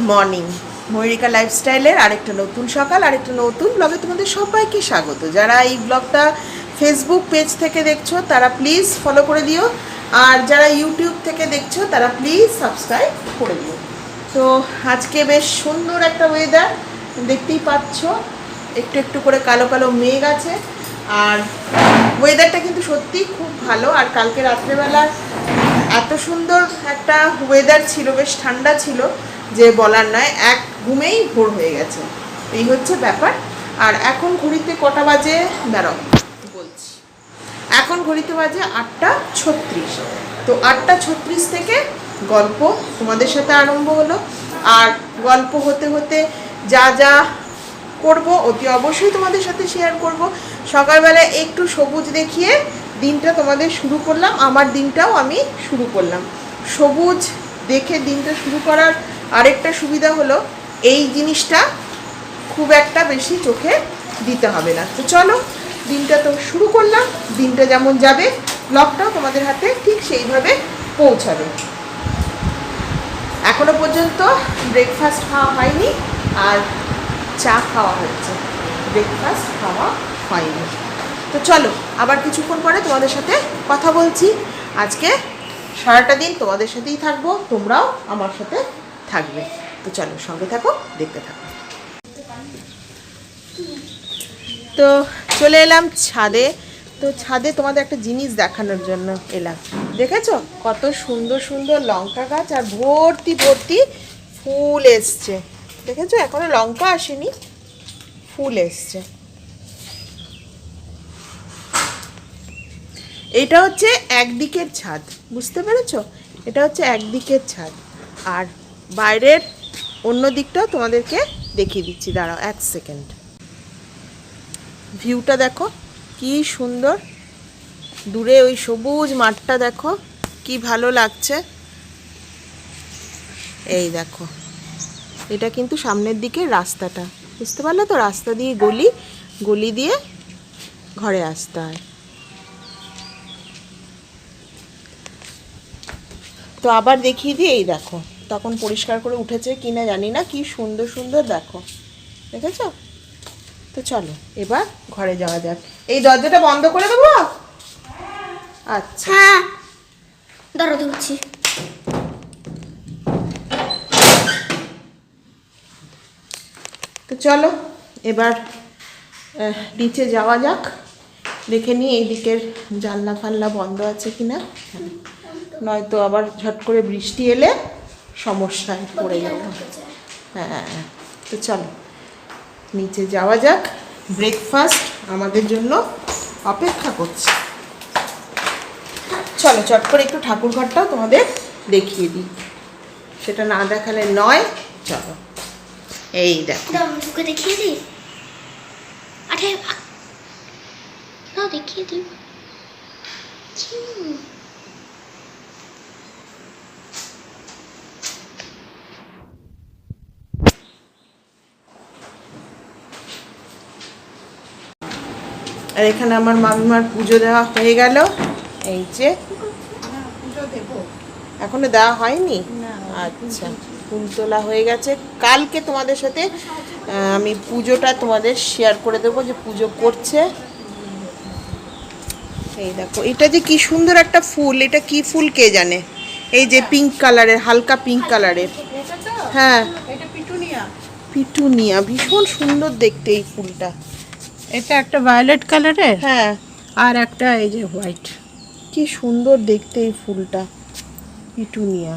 Morning. ময়ূরিকা লাইফস্টাইলের আরেকটা নতুন সকাল, আরেকটা নতুন ব্লগে তোমাদের সবাইকে স্বাগত। যারা এই ব্লগটা ফেসবুক পেজ থেকে দেখছো তারা প্লিজ ফলো করে দিও, আর যারা ইউটিউব থেকে দেখছো তারা প্লিজ সাবস্ক্রাইব করে দিও। তো আজকে বেশ সুন্দর একটা ওয়েদার, দেখতেই পাচ্ছ একটু একটু করে কালো কালো মেঘ আছে, আর ওয়েদারটা কিন্তু সত্যিই খুব ভালো। আর কালকে রাত্রেবেলা এত সুন্দর একটা ওয়েদার ছিল, বেশ ঠান্ডা ছিল যে বলার নয়, এক ঘুমেই ভোর হয়ে গেছে, এই হচ্ছে ব্যাপার। আর এখন ঘড়িতে কটা বাজে দাঁড়াও বলছি, এখন ঘড়িতে বাজে 8:36। তো 8:36 থেকে গল্প তোমাদের সাথে আরম্ভ হলো, আর গল্প হতে হতে যা যা করব অতি অবশ্যই তোমাদের সাথে শেয়ার করব। সকালবেলায় একটু সবুজ দেখিয়ে দিনটা তোমাদের শুরু করলাম, আমার দিনটাও আমি শুরু করলাম। সবুজ দেখে দিনটা শুরু করার আরেকটা সুবিধা হলো এই জিনিসটা খুব একটা বেশি চোখে দিতে হবে না। তো চলো দিনটা তো শুরু করলাম, দিনটা যেমন যাবে ব্লগটাও তোমাদের হাতে ঠিক সেইভাবে পৌঁছাবে। এখনো পর্যন্ত ব্রেকফাস্ট খাওয়া হয়নি, আর চা খাওয়া হচ্ছে, ব্রেকফাস্ট খাওয়া হয়নি। তো চলো আবার কিছুক্ষণ পরে তোমাদের সাথে কথা বলছি। আজকে সারাটা দিন তোমাদের সাথেই থাকবো, তোমরাও আমার সাথে থাকবে। তো চলো সঙ্গে থাকো, দেখতে থাকো। তো চলে এলাম ছাদে। তো ছাদে তোমাদের একটা জিনিস দেখানোর জন্য এলাম। দেখেছো কত সুন্দর সুন্দর লঙ্কা গাছ, আর ভর্তি ভর্তি ফুল এসছে। দেখেছো এখনো লঙ্কা আসেনি, ফুল এসছে। এটা হচ্ছে একদিকের ছাদ, বুঝতে পেরেছো? এটা হচ্ছে একদিকের ছাদ, আর বাইরের অন্য দিকটাও তোমাদেরকে দেখিয়ে দিচ্ছি, দাঁড়াও 1 সেকেন্ড। ভিউটা দেখো কি সুন্দর, দূরে ওই সবুজ মাঠটা দেখো কি ভালো লাগছে। এই দেখো এটা কিন্তু সামনের দিকে রাস্তাটা, বুঝতে পারলে তো? রাস্তা দিয়ে গলি, গলি দিয়ে ঘরে আসতে হয়। তো আবার দেখিয়ে দিই, এই দেখো তখন পরিষ্কার করে উঠেছে কিনা জানি না, কি সুন্দর সুন্দর দেখো, দেখেছো? তো চলো এবার ঘরে যাওয়া যাক। এই দরজাটা বন্ধ করে দেবো? আচ্ছা হ্যাঁ দাঁড়া ধরছি। তো চলো এবার নিচে যাওয়া যাক, দেখে নিই এই দিকের জানলা ফাল্লা বন্ধ আছে কিনা, নয়তো আবার ঝট করে বৃষ্টি এলে সমস্যায় পড়ে যাবো। হ্যাঁ তো চলো নিচে যাওয়া যাক, ব্রেকফাস্ট আমাদের জন্য অপেক্ষা করছে। চলো চট করে একটু ঠাকুর ঘরটাও তোমাদের দেখিয়ে দিই, সেটা না দেখালে নয়। চলো এই দেখো, তোকে দেখিয়ে দিই। আরে না দেখিয়ে দিই। আর এখানে আমার মামিমার পুজো দেওয়া হয়ে গেল। এই যে পুজো দেবো, এখনো দেওয়া হয়নি? আচ্ছা, ফুল তোলা হয়ে গেছে। কালকে তোমাদের সাথে আমি পুজোটা তোমাদের শেয়ার করে দেবো যে পুজো করছে। এই দেখো এটা যে কি সুন্দর একটা ফুল, এটা কি ফুল কে জানে? এই যে পিঙ্ক কালারের, হালকা পিঙ্ক কালারের। হ্যাঁ এটা পিটুনিয়া। পিটুনিয়া, ভীষণ সুন্দর দেখতে এই ফুলটা। এটা একটা ভায়োলেট কালারের, হ্যাঁ আর একটা এই যে হোয়াইট। কি সুন্দর দেখতে এই ফুলটা, পিটুনিয়া।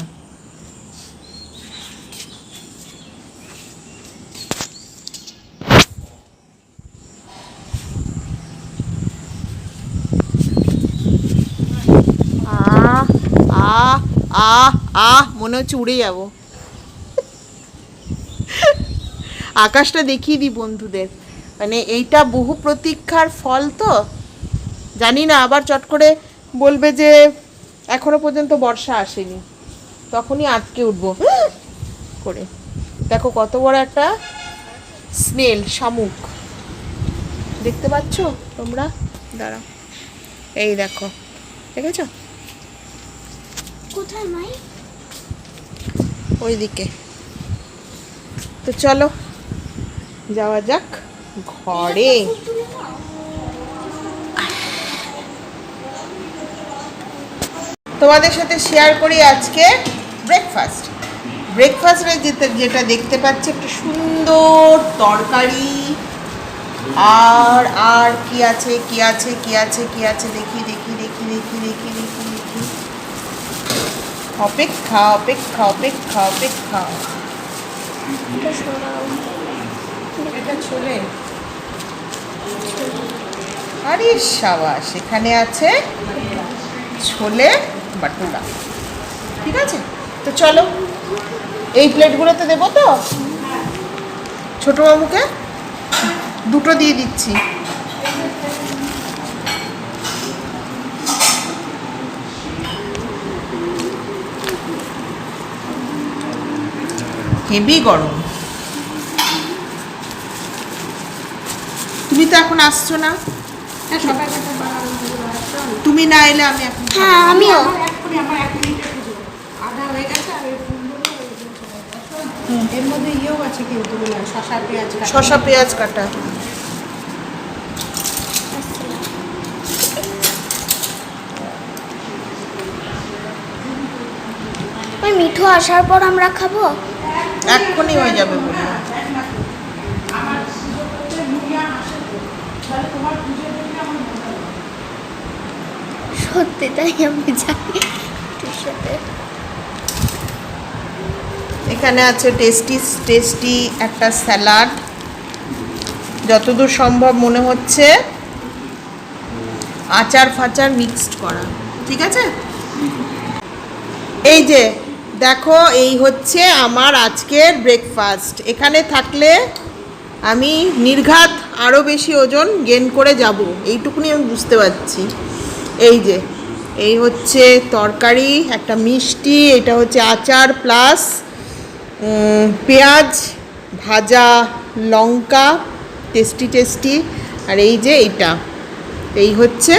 আহ আহ আহ আহ মনে হচ্ছে উড়ে যাব। আকাশটা দেখিয়ে দিই বন্ধুদের, মানে এইটা বহু প্রতীক্ষার ফল। তো জানি না আবার চট করে বলবে যে এখনো পর্যন্ত বর্ষা আসেনি, তখনই আটকে উঠবো করে। দেখো কত বড় একটা স্নেল, শামুক, দেখতে পাচ্ছ তোমরা? দাঁড়াও, এই দেখো, দেখেছো? কোথায় মাই? ওইদিকে তো চলো যাওয়া যাক ঘরে। তোমাদের সাথে শেয়ার করি আজকে ব্রেকফাস্টে যেটা দেখতে পাচ্ছি একটা সুন্দর তরকারি। আর আর কি আছে কি আছে কি আছে কি আছে দেখি দেখি দেখি দেখি দেখি দেখি দেখি অপেক্ষা অপেক্ষা অপেক্ষা অপেক্ষা। এটা ছোলে, আরে সাবাস, এখানে আছে ছোলে বাটুরা। ঠিক আছে, তো চলো এই প্লেটগুলোতে দেবো তো ছোট বাবুকে, দুটো দিয়ে দিচ্ছি। হেভি গরম। তুমি তো এখন আসছো না, তুমি না এলে আমি এখন হ্যাঁ আমিও। এর মধ্যে ইয়েও আছে কিন্তু শসা পেঁয়াজ কাটা। ওই মিঠু আসার পর আমরা খাবো। এক্ষুনি হয়ে যাবে বললাম। সত্যি তাই, আমি জানি। এখানে আছে টেস্টি একটা স্যালাড, যতদূর সম্ভব মনে হচ্ছে আচার ফাচার মিক্সড করা। ঠিক আছে, এই যে দেখো এই হচ্ছে আমার আজকের ব্রেকফাস্ট। এখানে থাকলে আমি নির্ঘাত আরও বেশি ওজন গেইন করে যাব, এইটুকুনি আমি বুঝতে পারছি। এই যে এই হচ্ছে তরকারি, একটা মিষ্টি, এটা হচ্ছে আচার প্লাস পেঁয়াজ ভাজা লঙ্কা, টেস্টি। আর এই যে এইটা, এই হচ্ছে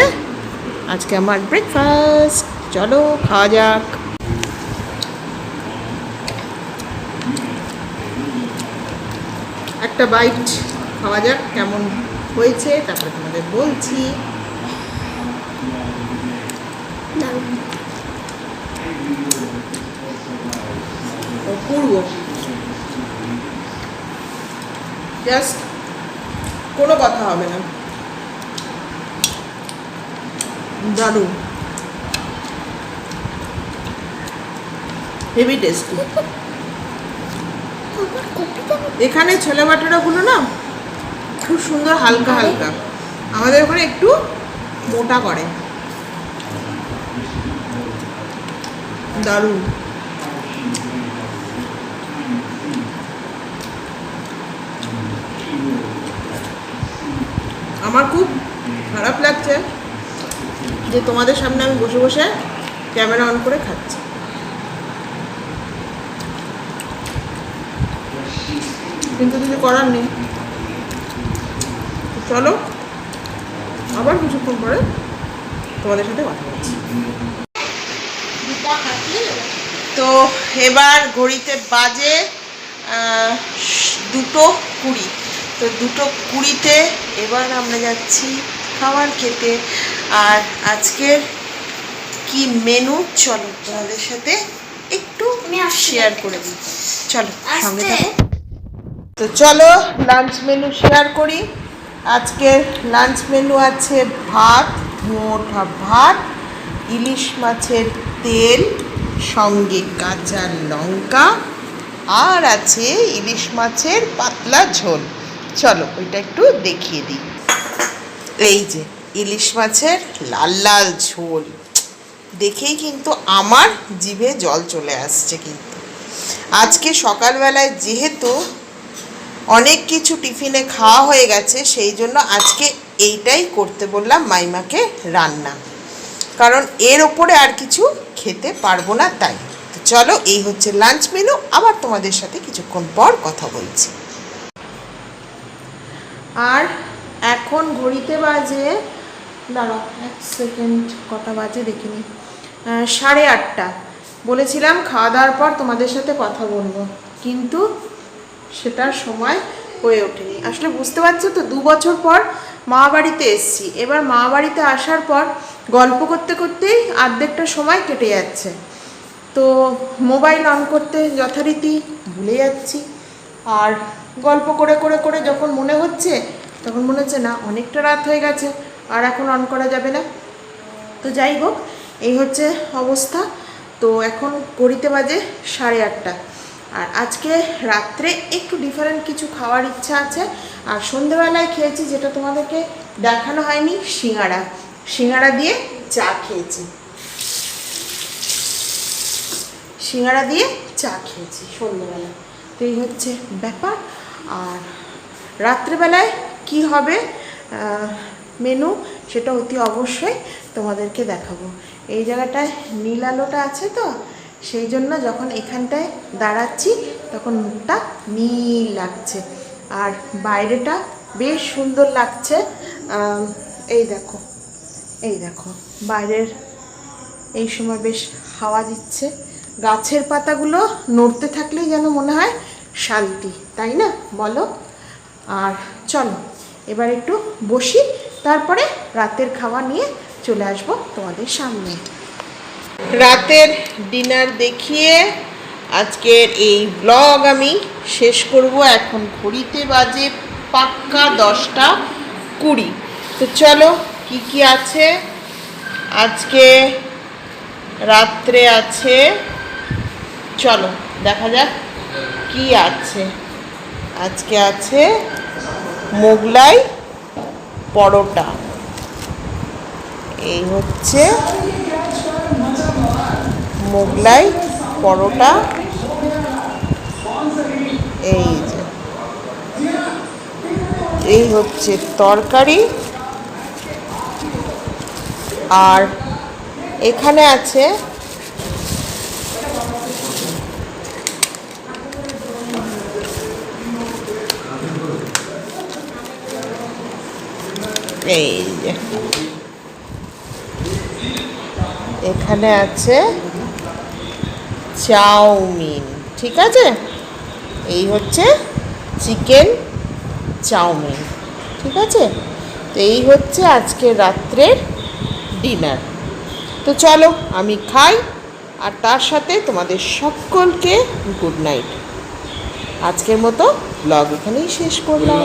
আজকে আমার ব্রেকফাস্ট। চলো খাওয়া যাক। একটা বাইট খাওয়া যাক কেমন হয়েছে, তারপরে তোমাদের বলছি। অপূর্ব, জাস্ট কোনো কথা হবে না, দারুণ, হেভি টেস্টি। এখানে ছোলে বাটারাগুলো না খুব সুন্দর হালকা হালকা, আমাদের ওখানে একটু মোটা করে। দারুণ। আমার খুব খারাপ লাগছে যে তোমাদের সামনে আমি বসে বসে ক্যামেরা অন করে খাচ্ছি, কিন্তু কিছু করার নেই। চলো আবার কিছুক্ষণ পরে তোমাদের সাথে কথা বলছি। তো এবার ঘড়িতে বাজে 2:20। তো 2:20-তে এবার আমরা যাচ্ছি খাবার খেতে। আর আজকের কি মেনু চলো তোমাদের সাথে একটু শেয়ার করে দিই। চলো সঙ্গে থাকো। তো চলো লাঞ্চ মেনু শেয়ার করি। আজকের লাঞ্চ মেনু আছে ভাত, মোটা ভাত, ইলিশ মাছের তেল, সঙ্গে কাঁচা লঙ্কা, আর আছে ইলিশ মাছের পাতলা ঝোল। চলো ওইটা একটু দেখিয়ে দিই। এই যে ইলিশ মাছের লাল লাল ঝোল দেখেই কিন্তু আমার জিভে জল চলে আসছে। কিন্তু আজকে সকালবেলায় যেহেতু অনেক কিছু টিফিনে খাওয়া হয়ে গেছে, সেই জন্য আজকে এইটাই করতে বললাম মাইমাকে রান্না, কারণ এর ওপরে আর কিছু খেতে পারবো না তাই। তো চলো এই হচ্ছে লাঞ্চ মেনু, আবার তোমাদের সাথে কিছুক্ষণ পর কথা বলছি। আর এখন ঘড়িতে বাজে, দাঁড়াও 1 সেকেন্ড, কটা বাজে দেখিনি, 8:30। বলেছিলাম খাওয়া দাওয়ার পর তোমাদের সাথে কথা বলবো, কিন্তু সেটার সময় হয়ে ওঠেনি। আসলে বুঝতে পারছো তো, 2 বছর পর মামা বাড়িতে এসেছি। এবার মামা বাড়িতে আসার পর গল্প করতে করতেই অর্ধেকটা সময় কেটে যাচ্ছে। তো মোবাইল অন করতে যথারীতি ভুলে যাচ্ছি, আর গল্প করে করে করে যখন মনে হচ্ছে তখন মনে হচ্ছে না অনেকটা রাত হয়ে গেছে, আর এখন অন করা যাবে না। তো যাই হোক, এই হচ্ছে অবস্থা। তো এখন ঘড়িতে বাজে 8:30, আর আজকে রাত্রে একটু ডিফারেন্ট কিছু খাওয়ার ইচ্ছা আছে। আর সন্ধেবেলায় খেয়েছি, যেটা তোমাদেরকে দেখানো হয়নি, সিঙ্গাড়া দিয়ে চা খেয়েছি। সিঙ্গাড়া দিয়ে চা খেয়েছি সন্ধ্যেবেলা। তো এই হচ্ছে ব্যাপার। আর রাত্রেবেলায় কি হবে মেনু, সেটা অতি অবশ্যই তোমাদেরকে দেখাবো। এই জায়গাটায় নীল আলোটা আছে তো, সেই জন্য যখন এখানটায় দাঁড়াচ্ছি তখন মুখটা নীল লাগছে, আর বাইরেটা বেশ সুন্দর লাগছে। এই দেখো বাইরের এই সময় বেশ হাওয়া দিচ্ছে, গাছের পাতাগুলো নড়তে থাকলেই যেন মনে হয় শান্তি, তাই না বলো? আর চলো এবার একটু বসি, তারপরে রাতের খাওয়া নিয়ে চলে আসবো তোমাদের সামনে। রাতের ডিনার দেখিয়ে আজকের এই ব্লগ আমি শেষ করব। এখন ঘড়িতে বাজে পাক্কা 10:20। তো চলো কি কি আছে আজকে রাত্রে আছে, চলো দেখা যাক কি আছে। আজকে আছে মোগলাই পরোটা, এই হচ্ছে মোগলাই পরোটা, এই হচ্ছে তরকারি, আর এখানে আছে এই যে এখানে আছে চাউমিন, ঠিক আছে? এই হচ্ছে চিকেন চাউমিন, ঠিক আছে? তো এই হচ্ছে আজকে রাত্রের ডিনার। তো চলো আমি খাই, আর তার সাথে তোমাদের সকলকে গুড নাইট। আজকের মতো ব্লগ এখানেই শেষ করলাম।